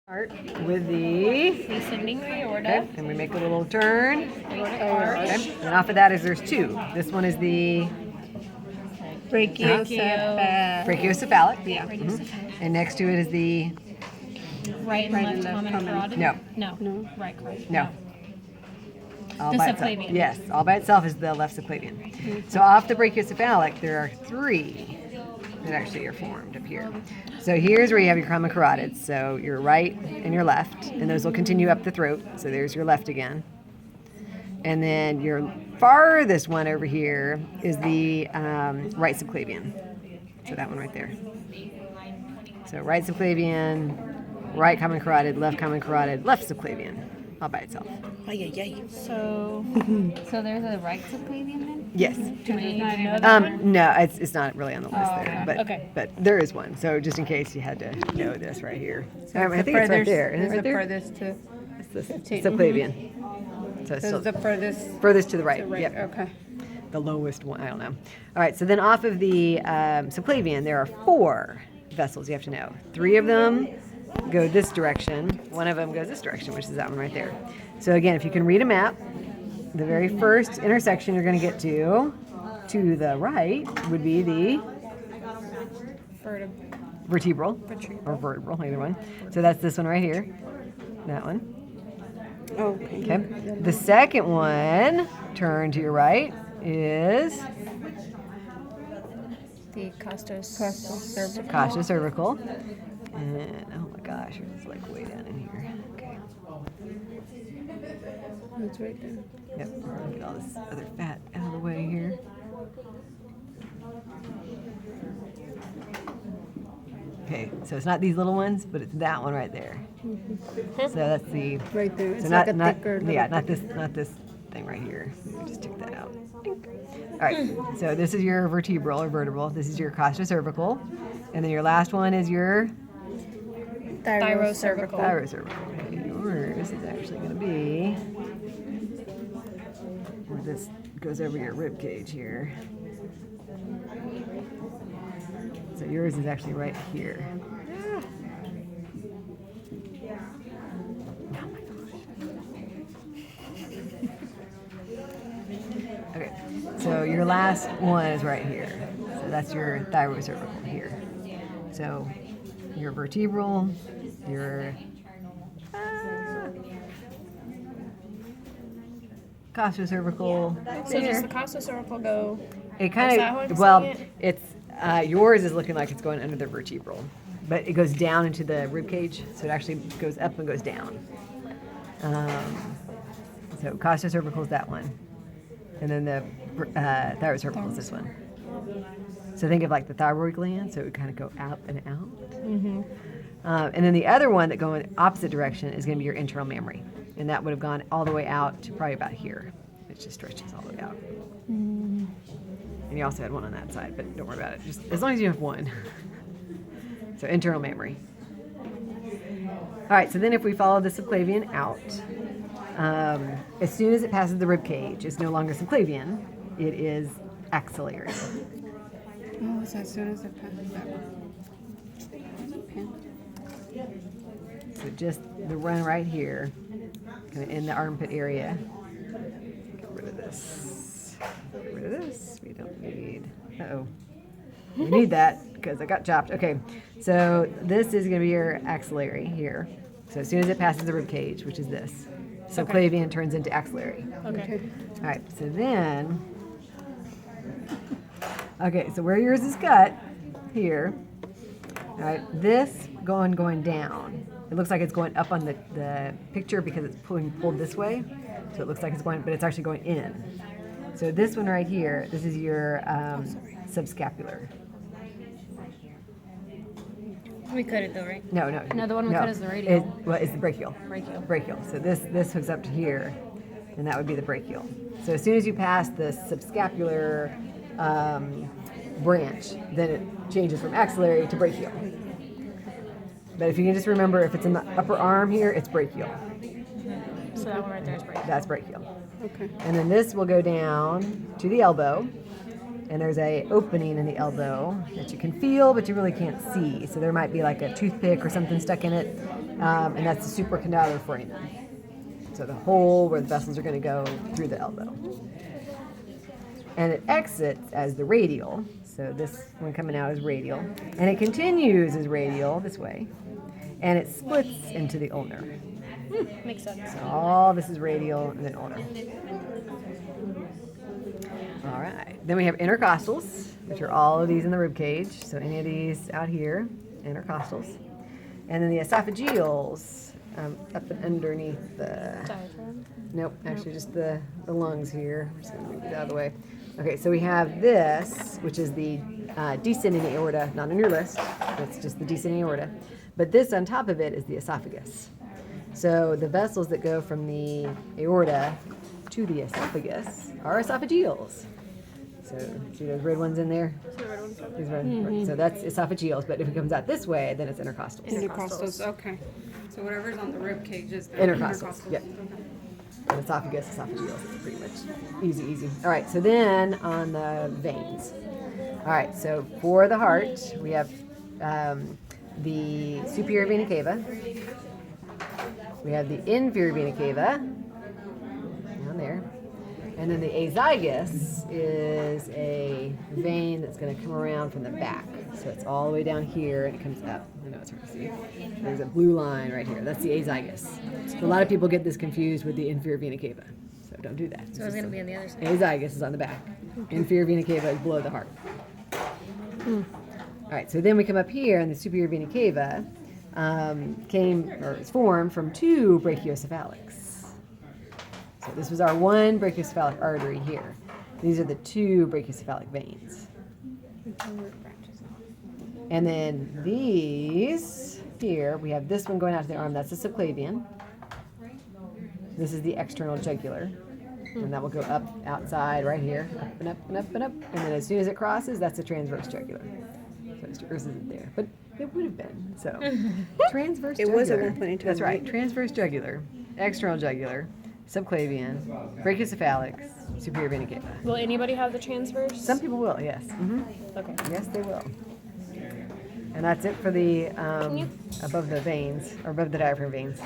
Start with the Descending aorta. okay, and we make a little turn. Aortic arch. Okay, and off of that is there's two. This one is the brachiocephalic. Yeah. And next to it is the Right and left common carotid. No. No. Right carotid. no. All The by itself. subclavian. Yes, all by itself is the left subclavian. So off the brachiocephalic, there are three that actually are formed up here. So here's where you have your common carotids. So your right and your left, and those will continue up the throat. So there's your left again. And then your farthest one over here is the right subclavian. So that one right there. So right subclavian, right common carotid, left subclavian, all by itself. So there's a right subclavian then? Yes. Do we know that one? No, it's not really on the list there, okay. but Okay. but there is one. So just in case you had to know this right here, I think it's right Furthest- there. Isn't it It's right the there? furthest to. It's the subclavian. So it's So still it's the furthest. furthest to the right. Right. Yep. Okay. The lowest one. I don't know. All right. So then off of the subclavian, there are four vessels. You have to know. Three of them go this direction. One of them goes this direction, which is that one right there. So again, if you can read a map, the very first intersection you're going to get to the right would be the vertebral or vertebral, either one. So that's this one right here. That one. Okay. Okay. The second one, turn to your right, is The costos. costocervical. And oh my gosh, it's like way down in here. Okay. It's right there. Yep. Get all this other fat out of the way here. Okay, so it's not these little ones, but it's that one right there. So that's the Right there. so It's not like a not thicker. yeah not this thing right here. Let me just take that out. All right. So this is your vertebral or vertebral. This is your costocervical, and then your last one is your Thyrocervical. thyrocervical. Okay, yours is actually going to be where this goes over your rib cage here. So yours is actually right here. Oh my gosh. Okay, so your last one is right here. So that's your thyrocervical here. So your vertebral, your costocervical. So does the costocervical go? It Is kind that how I'm of well, seeing it? it's yours is looking like it's going under the vertebral, but it goes down into the rib cage, so it actually goes up and goes down. So costocervical is that one, and then the thyrocervical is this one. So think of like the thyroid gland, so it would kind of go out and out. Mm-hmm. And then the other one that go in the opposite direction is going to be your internal mammary, and that would have gone all the way out to probably about here. It just stretches all the way out. And you also had one on that side, but don't worry about it. Just as long as you have one. So internal mammary. All right, so then if we follow the subclavian out, as soon as it passes the rib cage, it's no longer subclavian. It is axillary. Oh, so as soon as it passes that one. So just the run right here, kind of in the armpit area. Get rid of this. Get rid of this. We don't need. Uh-oh. We need that because I got chopped. Okay, so this is going to be your axillary here. So as soon as it passes the rib cage, which is this, subclavian turns into axillary. Okay. All right, so then, okay, so where yours is cut, here, all right, this going down. It looks like it's going up on the picture because it's pulled this way. So it looks like it's going, but it's actually going in. So this one right here, this is your subscapular. We cut it though, right? No. No, the one we cut is the radial. It's the brachial. Brachial. So this hooks up to here, and that would be the brachial. So as soon as you pass the subscapular branch, then it changes from axillary to brachial. But if you can just remember, if it's in the upper arm here, it's brachial. So that one right there is brachial. That's brachial. Okay. And then this will go down to the elbow, and there's a opening in the elbow that you can feel, but you really can't see. So there might be like a toothpick or something stuck in it, And that's the supracondylar foramen. So the hole where the vessels are going to go through the elbow. And it exits as the radial. So this one coming out is radial. And it continues as radial this way. And it splits into the ulnar. Makes sense. So all this is radial and then ulnar. All right. Then we have intercostals, which are all of these in the rib cage. So any of these out here, intercostals. And then the esophageals up and underneath the... Diaphragm. Nope, actually just the lungs here. I'm just going to move it out of the way. Okay, so we have this, which is the descending aorta, not on your list. It's just the descending aorta. But this on top of it is the esophagus. So the vessels that go from the aorta to the esophagus are esophageals. So see those red ones in there? These red, so that's esophageals, but if it comes out this way, then it's intercostals. Intercostals. Okay. So whatever's on the rib cage is the Intercostals, yep. And esophagus, esophageals, it's pretty much easy. All right, so then on the veins. All right, so for the heart, we have the superior vena cava. We have the inferior vena cava, down there. And then the azygos is a vein that's going to come around from the back. So it's all the way down here and it comes up. I know it's hard to see. There's a blue line right here. That's the azygos. So a lot of people get this confused with the inferior vena cava. So don't do that. So it's going to be on the other side. Azygos is on the back. Inferior vena cava is below the heart. All right, so then we come up here and the superior vena cava is formed from two brachiocephalics. So this was our one brachiocephalic artery here. These are the two brachiocephalic veins. And then these here, we have this one going out to the arm. That's the subclavian. This is the external jugular. And that will go up outside right here, up and up and up and up. And then as soon as it crosses, that's the transverse jugular. So Mr. Urs isn't there, but it would have been. So transverse jugular. It was at one point in time. That's right. Transverse jugular, external jugular, subclavian, brachiocephalic, superior vena cava. Will anybody have the transverse? Some people will, yes. Okay. Yes, they will. And that's it for the you- above the veins, or above the diaphragm veins.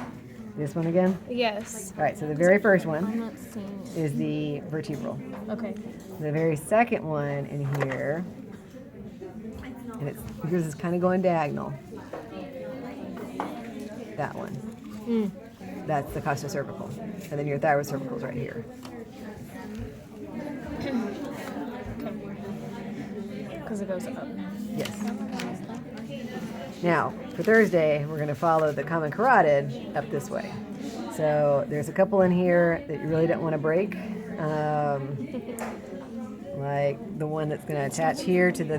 This one again? Yes. All right, so the very first I'm one not seeing it. is the vertebral. Okay. The very second one in here, and it's yours is kind of going diagonal. That one. That's the costocervical. And then your thyrocervical is right here. Because it goes up. Yes. Now, for Thursday, we're going to follow the common carotid up this way. So there's a couple in here that you really don't want to break. Like the one that's going to attach here to the